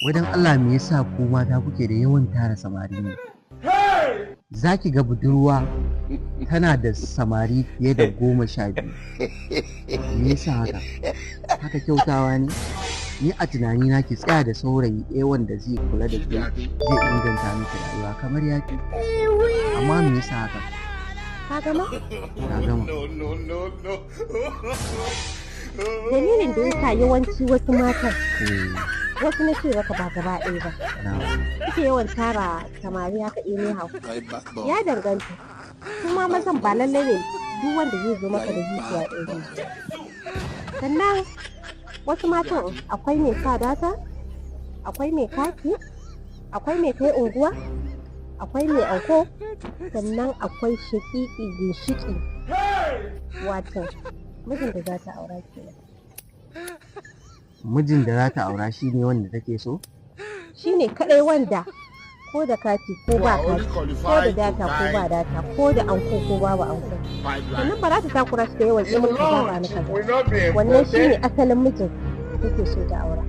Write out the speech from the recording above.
Wadan Allah me yasa ku mata kuke da yawan tara samari ne? Za ki ga budurwa tana da samari fiye da 12. Me yasa haka? Haka kyautawa ne? Ni a tunanina ki tsaya da saurayi ɗaya wanda zai kula da ke zai inganta miki rayuwa kamar yaƙi. Amma me yasa haka? Ka gama? Na gama. Dalilin da yasa yawanci wasu matan wasu na ce maka ba gaba ɗaya ba suke yawan tara samari haka ne hau ya danganta kuma mazan ba lallai ne duk wanda zai zo maka da zuciya ɗaya sannan wasu matan akwai mai sa data akwai mai kaki akwai mai kai unguwa akwai mai anko sannan akwai shaƙiƙi ginshiki watan mijin da za ta aura kenan. Mijin da za ta aura shi ne wanda take so? Shi ne kaɗai wanda ko da kati ko ba kati ko da data ko ba data ko da anko ko babu anko sannan ba za ta takura shi da yawan ilimin ka ba na kaza wannan shi ne asalin mijin take so ta aura.